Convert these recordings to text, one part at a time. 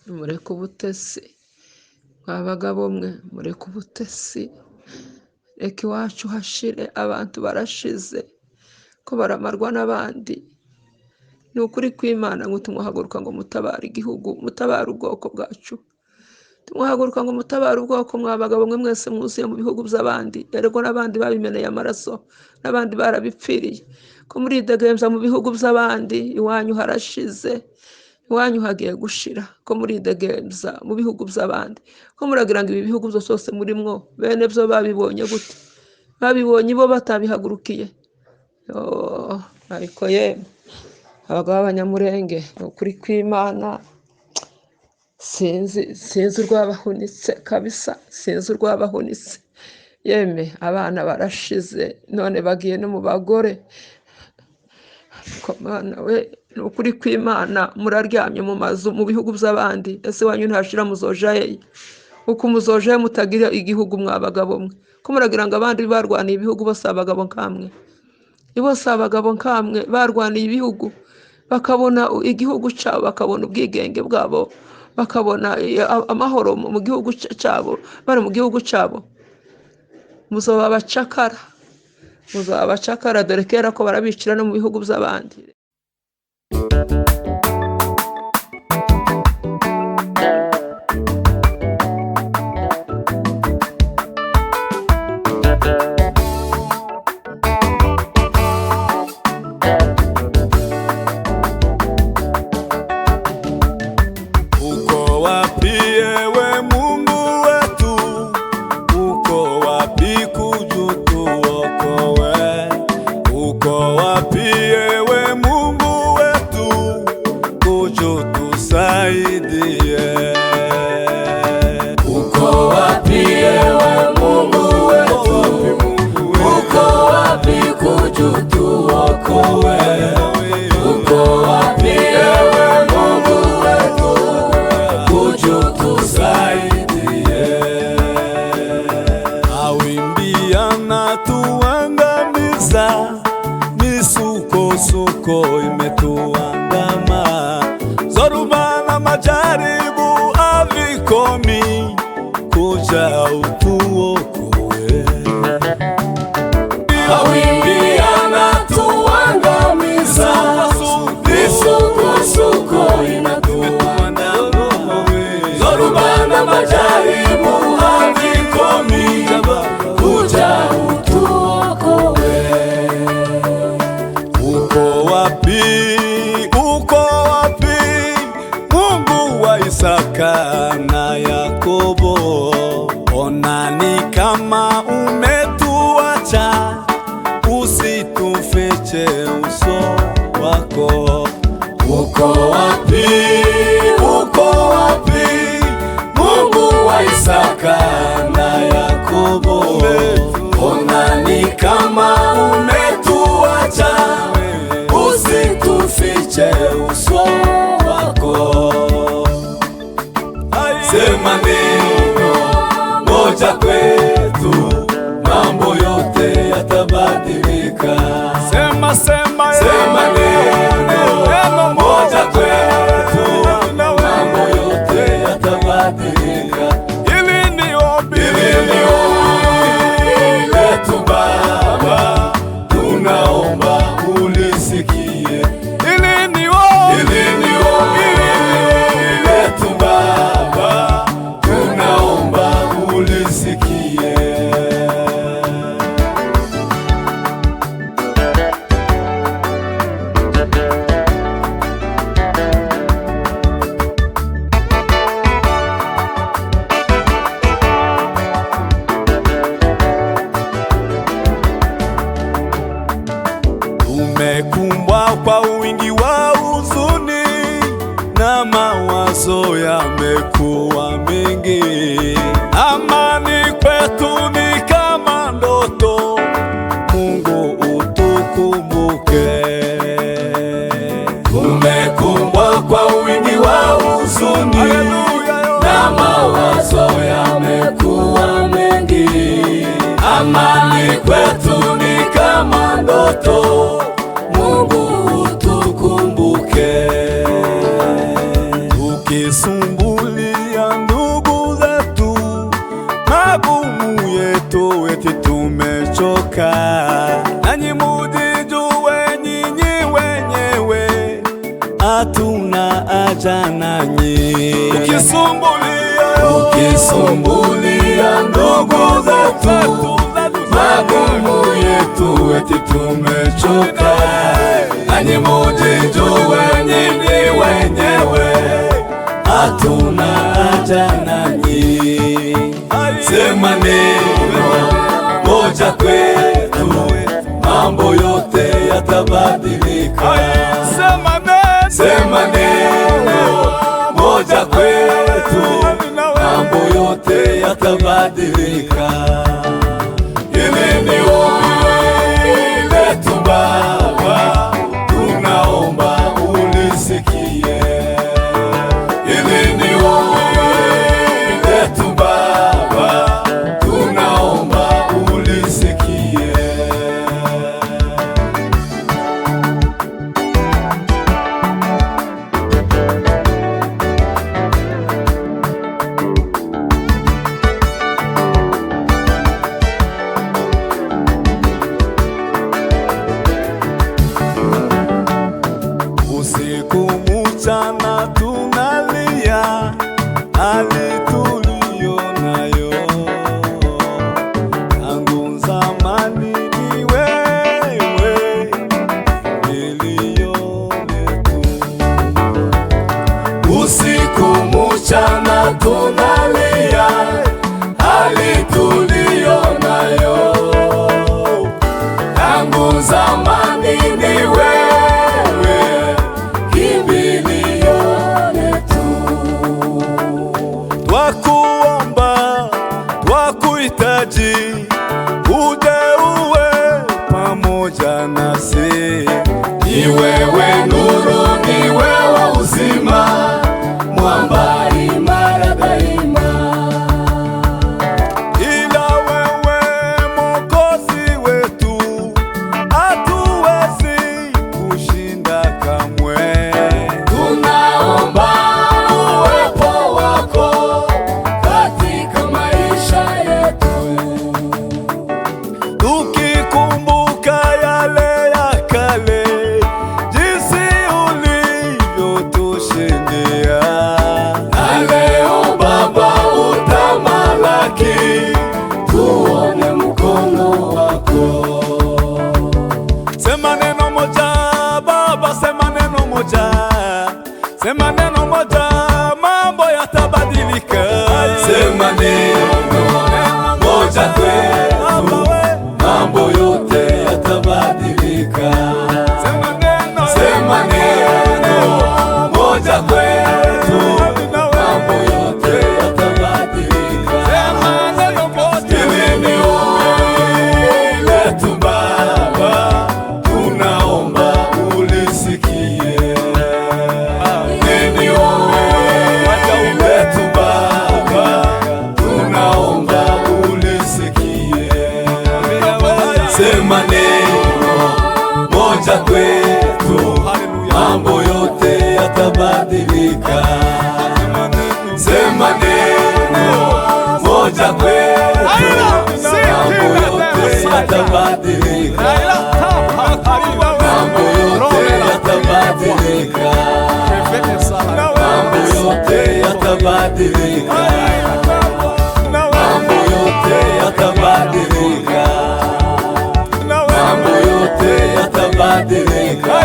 mureke ubutesi, mwa bagabo mwe mureke ubutesi, reka iwacu hashire. Abantu barashize ko baramarwa n'abandi. Ni ukuri kw'Imana ngo tumuhaguruka ngo mutabare igihugu, mutabare ubwoko bwacu. Tumuhaguruka ngo mutabare ubwoko, mwa bagabo mwe mwese mwuzuye mu bihugu by'abandi. Erego n'abandi babimeneye amaraso, n'abandi barabipfiriye. Ko muridegemza mu bihugu by'abandi, iwanyu harashize, iwanyu hagiye gushira. Ko muridegemza mu bihugu by'abandi, ko muragira ngo ibi bihugu byose murimwo bene byo babibonye gute? Babibonye bo batabihagurukiye. Ariko yemwe abagabo b'Abanyamurenge, ukuri kw'Imana sinzi urwabahunitse kabisa, sinzi urwabahunitse. Yeme abana barashize none bagiye no mu bagore. Ariko Mana we, ni ukuri kw'Imana muraryamye mu mazu mu bihugu by'abandi. Ese wanyu ntashira muzojaye? Uko muzojaye mutagira igihugu, mwa bagabo mwe? Ko muragira ngo abandi barwaniye ibihugu bose abagabo nkamwe? Bose abagabo nkamwe barwaniye ibihugu, bakabona igihugu cyabo, bakabona ubwigenge bwabo, bakabona amahoro mu gihugu cyabo, bari mu gihugu cyabo. Muzoba abacakara, muzoba abacakara, dore kera ko barabicira no mu bihugu by'abandi. Misukosuko imetuandama, zoruba na majaribu havikomi, kuja utuokoe. Mawimbi yanatuangamiza, misukosuko inatuandama, zoruba na majaribu havikomi, kuja utuokoe. Uko wapi Mungu wa Isaka na Yakobo? Onani kama umetuacha, usitufiche uso wako. Uko wapi Mungu wa Isaka na Yakobo? Onani kama umetuacha, usitufiche uso wako. Sema neno moja kwetu, mambo yote yatabadilika. Sema neno moja kwetu, mambo yote yatabadilika. Ili ni ombi letu Baba, tunaomba ulisikie. Ili ni ombi letu Baba, tunaomba ulisikie. Tumekumbwa kwa wingi wa huzuni na mawazo yamekuwa mengi. Amani kwetu ni kama ndoto, Mungu utukumbuke. Tumekumbwa kwa wingi wa huzuni na mawazo yamekuwa mengi. Amani kwetu ni kama ndoto, Mungu utukumbuke. Tukisumbuliwa wetu eti tumechoka, nanyi mujijue nyinyi wenyewe, hatuna haja nanyi. Ukisumbulia ndugu zetu magumu yetu eti tumechoka, nanyi mujijue nyinyi wenyewe, hatuna haja nanyi. Sema neno moja kwetu, mambo yote yatabadilika. Sema neno moja kwetu, mambo yote yatabadilika. Ili ni ombi letu Baba, tunaomba ulisikie. Ili ni ombi letu Baba, tunaomba ulisikie. Usiku mchana tunalia hali tuliyo nayo, tangu zamani ni wewe milio letu. Usiku mchana tunalia hali tuliyo nayo, tangu zamani ni wewe twakuomba, twakuhitaji, uje uwe pamoja nasi. Ni wewe nuru, ni wewe uzima, mwamba imara daima. Ila wewe Mwokozi wetu, hatuwezi kushinda kamwe. Tunaomba uwepo wako katika maisha yetu, tukikumbuka yale ya kale, jinsi ulivyotushindia. Na leo Baba utamalaki, tuone mkono wako. Sema neno moja Baba, sema neno moja, sema neno moja, mambo yatabadilika. Sema neno moja kwetu, mambo yote yatabadilika. Sema neno moja kwetu, mambo yote yatabadilika. Ili ni ombi letu Baba, tunaomba ulisikie. Ili ni ombi letu Baba, tunaomba ulisikie. Sema neno moja kwetu, mambo yote yatabadilika. Sema neno moja kwetu, mambo yote yatabadilika. Mambo yote yatabadilika. Mambo yote yatabadilika. Mambo yote yatabadilika. Mambo yote yatabadilika.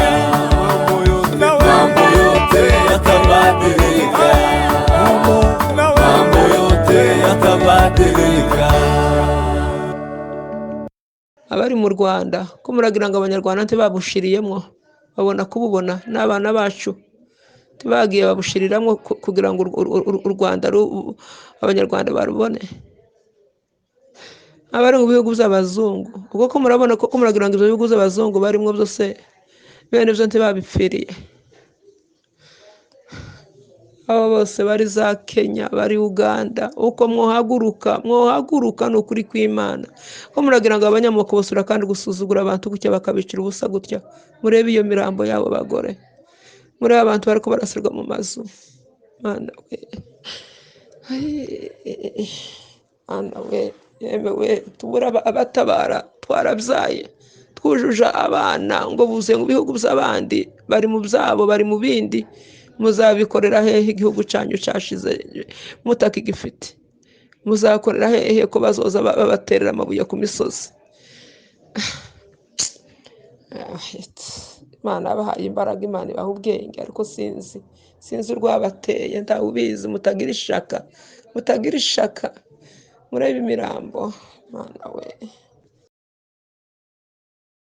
Mambo yote yatabadilika. Mambo yote yatabadilika. Abari mu Rwanda ko muragira ngo abanyarwanda ntibabushiriyemo, babona kububona n'abana bacu tubagiye babushiriramwo kugira ngo u Rwanda abanyarwanda barubone. Abari mu bihugu by'abazungu, ubwo ko murabona ko muragira ngo ibyo bihugu by'abazungu barimwo byose bene byo ntibabipfiriye. Abo bose bari za Kenya, bari Uganda, uko mwohaguruka n'ukuri kw'Imana. Ko muragira ngo abanyamoko bosura kandi gusuzugura abantu gutya bakabicira ubusa gutya. Murebe iyo mirambo yabo bagore, murebe abantu bariko barasirwa mu mazu. Mana we, Mana we, yemewe tubura abatabara, twarabyaye twujuje abana ngo buzuye mu bihugu by'abandi, bari mu byabo, bari mu bindi. Muzabikorera hehe igihugu cyanyu cyashize mutakigifite? Muzakorera hehe ko bazoza babaterera amabuye ku misozi? Imana yabahaye imbaraga, Imana ibaha ubwenge, ariko sinzi urwabateye, ntawe ubizi. Mutagira ishaka, murebe imirambo, Mana we.